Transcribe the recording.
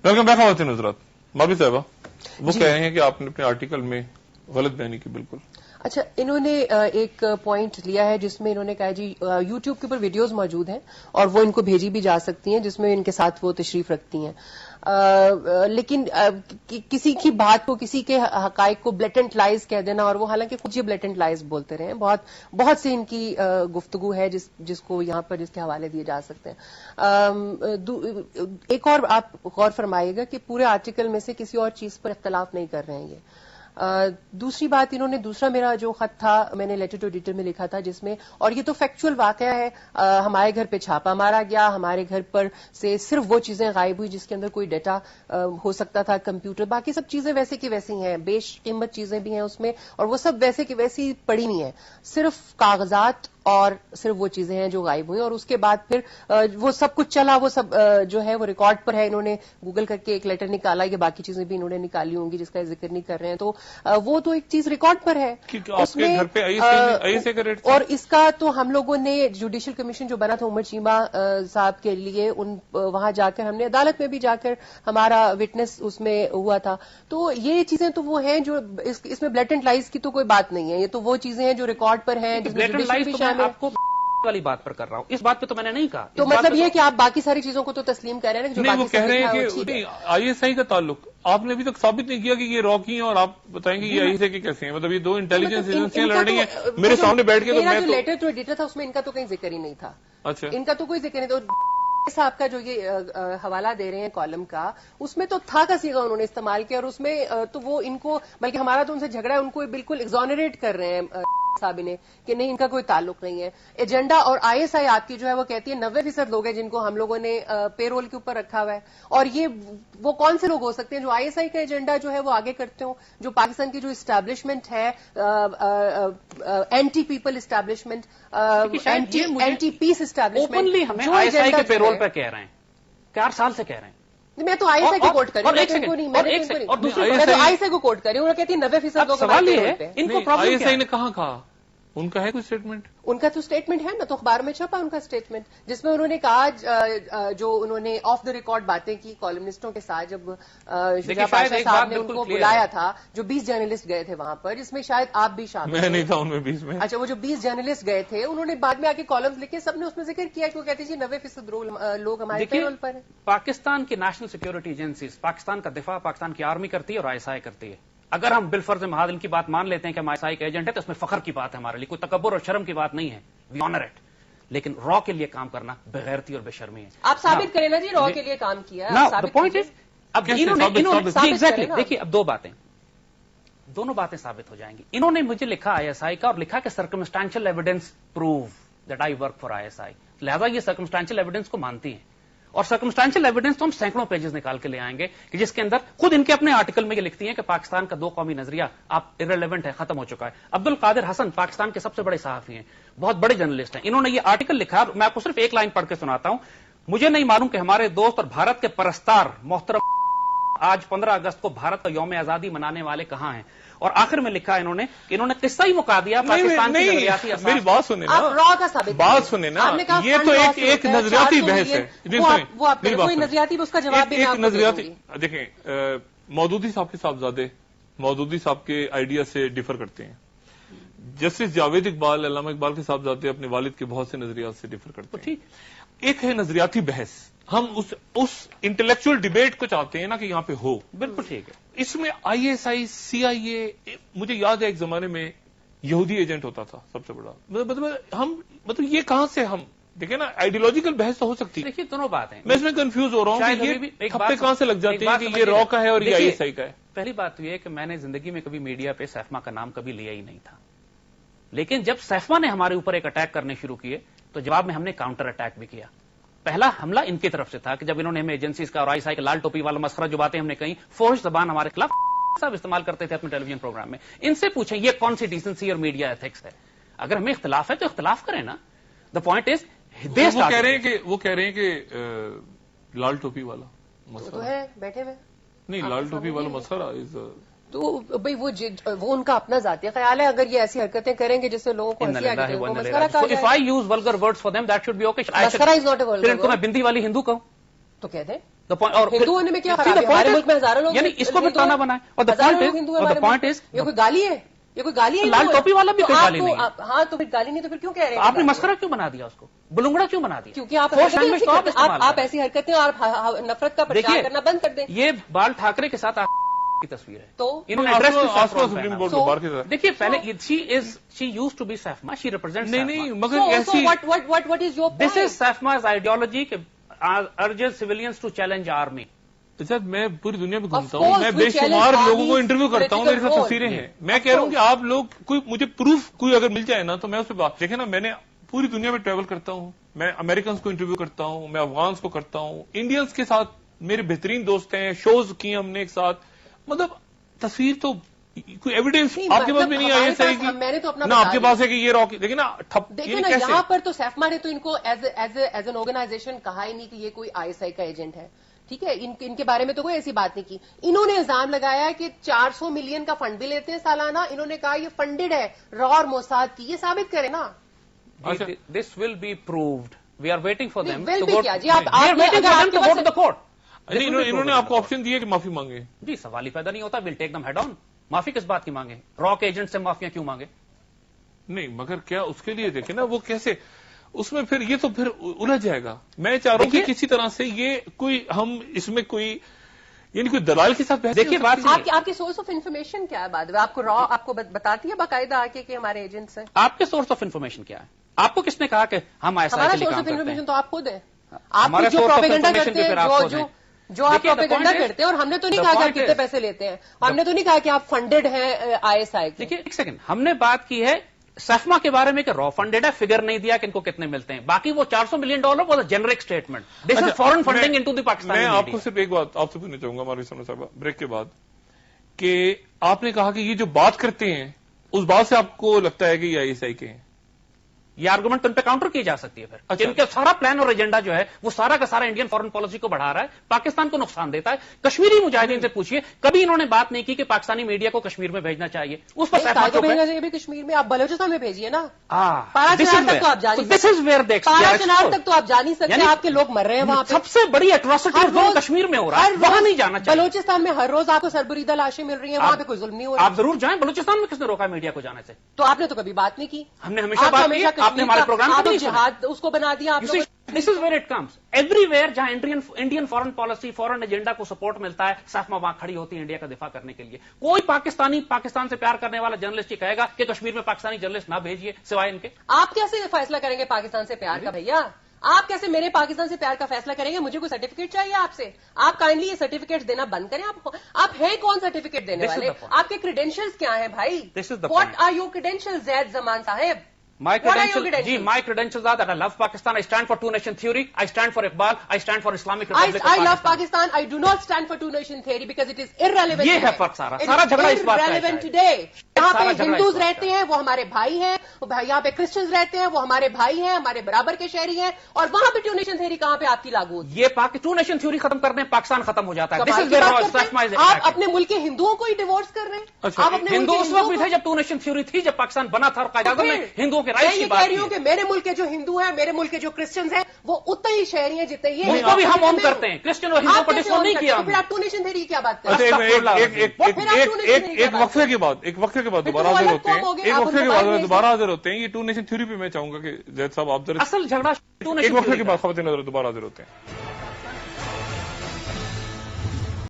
Welcome back खातिन हज़रात। माबी साहबा वो कह रहे हैं कि आपने अपने आर्टिकल में गलत बयानी की। बिल्कुल अच्छा, इन्होंने एक पॉइंट लिया है जिसमें इन्होंने कहा जी यूट्यूब के ऊपर वीडियोस मौजूद हैं और वो इनको भेजी भी जा सकती हैं जिसमें इनके साथ वो तशरीफ रखती हैं, लेकिन किसी की बात को, किसी के हकाइक को ब्लेटेंट लाइज कह देना, और वो हालांकि खुद ही ब्लेटेंट लाइज बोलते रहे हैं। बहुत सी इनकी गुफ्तगू है जिसको यहाँ पर जिसके हवाले दिए जा सकते हैं। एक और आप गौर फरमाइएगा कि पूरे आर्टिकल में से किसी और चीज पर इख्तलाफ नहीं कर रहे हैं ये। दूसरी बात, इन्होंने दूसरा मेरा जो खत था मैंने लेटर टू एडिटर में लिखा था जिसमें, और ये तो फैक्चुअल वाकया है, हमारे घर पे छापा मारा गया, हमारे घर पर से सिर्फ वो चीजें गायब हुई जिसके अंदर कोई डेटा हो सकता था, कंप्यूटर, बाकी सब चीजें वैसे की वैसी हैं, बेशकीमत चीजें भी हैं उसमें, और वो सब वैसे की वैसी पड़ी हुई हैं, सिर्फ कागजात और सिर्फ वो चीजें हैं जो गायब हुई। और उसके बाद फिर वो सब कुछ चला, वो सब जो है वो रिकॉर्ड पर है, इन्होंने गूगल करके एक लेटर निकाला, ये बाकी चीजें भी इन्होंने निकाली होंगी जिसका जिक्र नहीं कर रहे हैं, तो वो तो एक चीज रिकॉर्ड पर है उसमें घर पे और इसका तो हम लोगों ने जुडिशियल कमीशन जो बना था उमर चीमा साहब के लिए, वहां जाकर हमने अदालत में भी जाकर हमारा विटनेस उसमें हुआ था। तो ये चीजें तो वो हैं जो इसमें ब्लेटेंट लाइज की तो कोई बात नहीं है, ये तो वो चीजें हैं जो रिकॉर्ड पर हैं, जिसमें आपको वाली बात पर कर रहा हूं, इस बात पे तो मैंने नहीं कहा। तो मतलब ये कि आप बाकी सारी चीजों को तो तस्लीम कर रहे हैं जो वो कह रहे हैं कि आईएसआई का ताल्लुक आपने अभी तक साबित नहीं किया कि ये रॉकी हैं, और आप बताएंगे ये आईएसआई के कैसे हैं। मतलब ये दो इंटेलिजेंस एजेंसियां लड़ रही हैं मेरे सामने बैठ के। तो मैं जो लेटर टू एडिटर था उसमें इनका तो कहीं जिक्र ही नहीं था। अच्छा, इनका तो कोई जिक्र नहीं था। साहब का जो ये हवाला दे रहे हैं कॉलम का, उसमें तो था का सीगा उन्होंने इस्तेमाल किया, और उसमें तो वो इनको, बल्कि हमारा तो उनसे झगड़ा है, उनको बिल्कुल एग्जॉनरेट कर रहे हैं साहब ने कि नहीं इनका कोई ताल्लुक नहीं है। एजेंडा और आईएसआई आपकी जो है वो कहती है 90% लोग हैं जिनको हम लोगों ने पेरोल के ऊपर रखा हुआ है, और ये वो कौन से लोग हो सकते हैं जो आईएसआई का एजेंडा जो है वो आगे करते हो, जो पाकिस्तान की जो इस्टेब्लिशमेंट है, anti people establishment, anti peace establishment, openly हमें आईएसआई के पेरोल पर कह रहे हैं, 4 साल से कह रहे हैं। मैं तो आईएसआई को कोट कर रही हूँ, मैं तो आईएसआई को कोट कर रही हूँ, वो कहती है 90% लोग सवाल ये है इनको प्रॉब्लम आईएसआई ने कहाँ कहा, उनका है कोई स्टेटमेंट? उनका तो स्टेटमेंट है ना, तो अखबार में छपा उनका स्टेटमेंट, जिसमें उन्होंने कहा जो उन्होंने ऑफ द रिकॉर्ड बातें की कॉलमनिस्टों के साथ, जब शुजा पाशा साहब ने उनको बुलाया था, जो 20 जर्नलिस्ट गए थे वहां पर, जिसमें शायद आप भी शामिल, मैं नहीं था उनमें 20 में। अच्छा, वो जो 20 जर्नलिस्ट गए थे उन्होंने बाद में आके कॉलम्स लिखे, सबने उसमें जिक्र किया कि वो कहते जी 90% लोग हमारे पेरोल पर है। पाकिस्तान की नेशनल सिक्योरिटी एजेंसीज पाकिस्तान का दिफा पाकिस्तान की आर्मी करती है और आईएसआई करती है। अगर हम बिलफर्ज महाद इनकी बात मान लेते हैं कि हम आईएसआई के एजेंट है तो इसमें फखर की बात है हमारे लिए, कोई तकब्बुर और शर्म की बात नहीं है, वी ऑनर इट। लेकिन रॉ के लिए काम करना बेगैरती और बेशर्मी है। आप साबित करें ना जी रॉ के लिए काम किया। द पॉइंट इज, अब इन्होंने देखिए अब दोनों बातें साबित हो जाएंगी। इन्होंने मुझे लिखा आईएसआई का, और लिखा कि circumstantial evidence prove that I work for ISI, लिहाजा ये सर्कमस्टेंशियल एविडेंस को मानती है। और सर्कमस्टेंशियल एविडेंस तो हम सैकड़ों पेजेस निकाल के ले आएंगे कि जिसके अंदर खुद इनके अपने आर्टिकल में ये लिखती हैं कि पाकिस्तान का 2 कौमी नजरिया आप इररिलेवेंट है, खत्म हो चुका है। अब्दुल कादिर हसन पाकिस्तान के सबसे बड़े सहाफी हैं, बहुत बड़े जर्नलिस्ट हैं, इन्होंने ये आर्टिकल लिखा, मैं आपको सिर्फ एक लाइन पढ़ के सुनाता हूं। मुझे नहीं मालूम कि हमारे दोस्त और भारत के परस्तार मोहतरम आज 15 अगस्त को भारत का यौम आजादी मनाने वाले कहां हैं। और आखिर में लिखा इन्होंने किस्सा ही मुका दिया पाकिस्तान की नजरियाती मेरी बात सुने ना, आप रॉ का साबित बात सुने ना, ये तो एक नजरियाती बहस है। कोई नजरियाती उसका जवाब भी एक नजरियाती, देखें मौदूदी साहब के साहबजादे मौदूदी साहब के आइडिया से डिफर करते हैं, जस्टिस जावेद इकबाल अल्लामा इकबाल के साहबजादे अपने वालिद के बहुत से नजरियात से डिफर करते हैं। एक है नजरियाती बहस, हम उस इंटेलेक्चुअल डिबेट को चाहते हैं ना कि यहां पे हो। बिल्कुल ठीक है। इसमें आईएसआई, सीआईए, मुझे याद है एक जमाने में यहूदी एजेंट होता था सबसे बड़ा, मतलब ये कहां से हम देखें ना, आइडियोलॉजिकल बहस तो हो सकती है। देखिए दोनों बातें, मैं इसमें कंफ्यूज हो रहा हूं कि ये खप्पे कहां से लग जाते हैं कि ये रॉ का है और ये आईएसआई का है। पहली बात तो ये है कि मैंने जिंदगी में कभी मीडिया पे सैफमा का नाम कभी लिया ही नहीं था, लेकिन जब सैफमा ने हमारे ऊपर एक अटैक करने शुरू किए तो जवाब में हमने काउंटर अटैक भी किया। पहला हमला इनकी तरफ से था कि जब इन्होंने हमें एजेंसीज का और आईएसआई का लाल टोपी वाला मसखरा जो बातें हमने कही, फोर्स जबान हमारे खिलाफ सब इस्तेमाल करते थे अपने टेलीविजन प्रोग्राम में। इनसे पूछें ये कौन सी डिसेंसी और मीडिया एथिक्स है? अगर हमें इख्तिलाफ है तो इख्तिलाफ करें ना। द पॉइंट इज वो कह रहे हैं कि लाल टोपी वाला मसखरा तो है, बैठे हुए नहीं, लाल टोपी वाला मसखरा इज तो भाई वो उनका अपना जाती ख्याल है। अगर ये ऐसी हरकतें करेंगे जिससे लोगों को हंसी आगे तो मसखरा कहा जाए। If I use vulgar words for them that should be okay. मसखरा इज नॉट अ वल्गर फिर इनको मैं बिंदी वाली हिंदू कहूं तो कह दे। اور ہندو ہونے میں کیا خرابی ہے؟ ہمارے ملک میں ہزاروں لوگ یعنی اس کو بھی ٹانا بنا ہے. اور پوائنٹ از یہ کوئی گالی ہے؟ یہ کوئی گالی ہے؟ لال ٹوپی والا بھی کوئی گالی نہیں ہے. ہاں تو پھر گالی نہیں تو پھر کیوں کہہ رہے ہیں؟ آپ نے مسخرہ کیوں بنا دیا اس کو؟ بلونگڑا کیوں بنا دیا؟ کیونکہ آپ ایسی حرکتیں اور نفرت کا پرچار کرنا بند کر دیں. یہ بال ٹھاکرے کے ساتھ کی تصویر ہے. تو انہوں نے دیکھیے پہلے she used to be SAFMA, she represent. نہیں مگر what is your point? This is SAFMA's ideology urges civilians to challenge army. میں پوری دنیا میں گھومتا ہوں، میں بے شمار لوگوں کو انٹرویو کرتا ہوں، میرے ساتھ تصویریں ہیں. میں کہہ رہا ہوں کہ آپ لوگ کوئی مجھے پروف کوئی اگر مل جائے نا تو میں اس پہ بات. دیکھیں نا، میں نے پوری دنیا میں ٹریول کرتا ہوں، میں امریکنز کو انٹرویو کرتا ہوں، میں افغانس کو کرتا ہوں، انڈینز کے ساتھ میرے بہترین دوست ہیں، شوز کیے ہم نے ایک ساتھ. مطلب تصویر تو کوئی ایویڈینس آپ کے پاس بھی نہیں آئی ہے نہ آپ کے پاس ہے کہ یہ راک. دیکھیں نا یہاں پر تو سیفما نے تو ان کو ایز این آرگنائزیشن کہا ہی نہیں کہ یہ کوئی ISI کا ایجنٹ ہے. ٹھیک ہے، ان کے بارے میں تو کوئی ایسی بات نہیں کی. انہوں نے الزام لگایا کہ 400 ملین کا فنڈ بھی لیتے ہیں سالانہ. انہوں نے کہا یہ فنڈڈ ہے را اور موساد کی. یہ ثابت کرے نا. This will be proved. We are waiting for them انہوں نے آپ کو آپشن دیا کہ معافی مانگے. جی سوال ہی پیدا نہیں ہوتا. ول ٹیک دم ہیڈ آن. معافی کس بات کی مانگے؟ راک ایجنٹ سے معافیاں کیوں مانگے؟ نہیں مگر کیا اس کے لیے دیکھیں نا وہ کیسے اس میں پھر یہ تو پھر الجھ جائے گا. میں چاہ رہا ہوں کہ کسی طرح سے یہ کوئی ہم اس میں کوئی یعنی کوئی دلال کے ساتھ دیکھیے بات آپ کی سورس آف انفارمیشن کیا ہے؟ بعد میں آپ کو بتاتی ہے باقاعدہ آ کے کہ ہمارے ایجنٹس ہیں. آپ کے سورس آف انفارمیشن کیا ہے؟ آپ کو کس نے کہا کہ ہم ہمارا سورس آف انفارمیشن تو آپ خود ہے. آپ جو پروپیگنڈا کرتے ہیں جو آپ پروپیگنڈا کرتے ہیں. اور ہم نے تو نہیں کہا کہ آپ کتنے پیسے لیتے ہیں. ہم نے تو نہیں کہا کہ آپ فنڈڈ ہیں ISI. دیکھیے ایک سیکنڈ، ہم نے بات کی ہے سیفما کے بارے میں کہ را فنڈڈ ہے. فگر نہیں دیا کہ ان کو کتنے ملتے ہیں. باقی وہ $400 ملین وہ generic statement. This is foreign funding into the Pakistan. میں آپ کو صرف ایک بات آپ سے پوچھنا چاہوں گا ہماری سنو صاحبہ بریک کے بعد کہ آپ نے کہا کہ یہ جو بات کرتے ہیں اس بات سے آپ کو لگتا ہے کہ یہ ISI کے ہیں. یہ آرگومنٹ ان پہ کاؤنٹر کی جا سکتی ہے. پھر ان کا سارا پلان اور ایجنڈا جو ہے وہ سارا کا سارا انڈین فارن پالیسی کو بڑھا رہا ہے، پاکستان کو نقصان دیتا ہے. کشمیری مجاہدین سے پوچھیے، کبھی انہوں نے بات نہیں کی کہ پاکستانی میڈیا کو کشمیر میں بھیجنا چاہیے. اس پر بھیجنا چاہیے بھی کشمیر میں. آپ بلوچستان میں بھیجیے نا. دس از ویئر چنار تک تو آپ جا نہیں سکتے. آپ کے لوگ مر رہے ہیں وہاں پہ. سب سے بڑی اٹراسٹی کشمیر میں ہو رہا ہے، وہاں نہیں جانا چاہیے. بلوچستان میں ہر روز آپ کو سربریدہ لاشیں مل رہی ہیں، وہاں پہ کوئی ظلم نہیں ہو رہا. آپ ضرور جائیں. بلوچستان میں کس نے روکا میڈیا کو جانے سے؟ تو آپ نے تو کبھی بات نہیں کی. ہم نے ہمیشہ بات کی. آپ نے ہمارے پروگرام جہاد اس کو بنا دیا. This is where it comes. Everywhere جہاں Indian foreign policy foreign agenda کو سپورٹ ملتا ہے، سیفما وہاں کھڑی ہوتی ہے انڈیا کا دفاع کرنے کے لیے. کوئی پاکستان سے پیار کرنے والا جرنلسٹ یہ کہے گا کہ کشمیر میں پاکستانی جرنلسٹ نہ بھیجیے سوائے ان کے. آپ کیسے فیصلہ کریں گے پاکستان سے پیار کا بھیا؟ آپ کیسے میرے پاکستان سے پیار کا فیصلہ کریں گے؟ مجھے کوئی سرٹیفکیٹ چاہیے آپ سے. آپ کائنڈلی یہ سرٹیفکیٹ دینا بند کریں. آپ ہیں کون سرٹیفکیٹ دینے والے؟ آپ کے کریڈینشیلز کیا ہیں بھائی؟ واٹ آر یور کریڈینشیلز زید زمان صاحب؟ My credentials are that I love Pakistan. I stand for two-nation theory. I stand for Iqbal. I stand for Islamic Republic of Pakistan. I love Pakistan. I do not stand for two-nation theory because it is irrelevant. یہ ہے فرق سارا جھگڑا اس بات کا ہے. Irrelevant today. یہاں پہ ہندوز رہتے ہیں وہ ہمارے بھائی ہیں، یہاں پہ کرسچنز رہتے ہیں وہ ہمارے بھائی ہیں، ہمارے برابر کے شہری ہیں. اور وہاں پہ ٹو-نیشن تھیوری کہاں پہ آپ کی لاگو ہوتی ہے؟ یہ ٹو-نیشن تھیوری ختم کر دیں پاکستان ختم ہو جاتا ہے. آپ اپنے ملک کے ہندوؤں کو ہی ڈیوورس کر رہے ہیں. آپ اپنے ہندو اس وقت بھی تھے جب ٹو-نیشن تھیوری تھی، جب پاکستان بنا تھا اور قائد اعظم نے ہندوؤں کے رائٹس کی بات کی. کہ میرے ملک کے جو ہندو ہیں، میرے ملک کے جو کرسچنز ہیں وہ اتنے ہی شہری ہیں جتنے یہ. ان کو بھی ہم کرتے ہیں. کرسچن اور ہندو کو ڈسکاؤنٹ نہیں کیا. پھر آپ ٹو نیشن تھیوری کی کیا بات کریں؟ ایک وقفے کے بعد دوبارہ حاضر ہوتے ہیں. ایک وقفے کے بعد دوبارہ حاضر ہوتے ہیں. یہ ٹو نیشن تھیوری پہ میں چاہوں گا کہ زید صاحب آپ ذرا اصل جھگڑا ایک وقفے کے بعد خواتین دوبارہ حاضر ہوتے ہیں.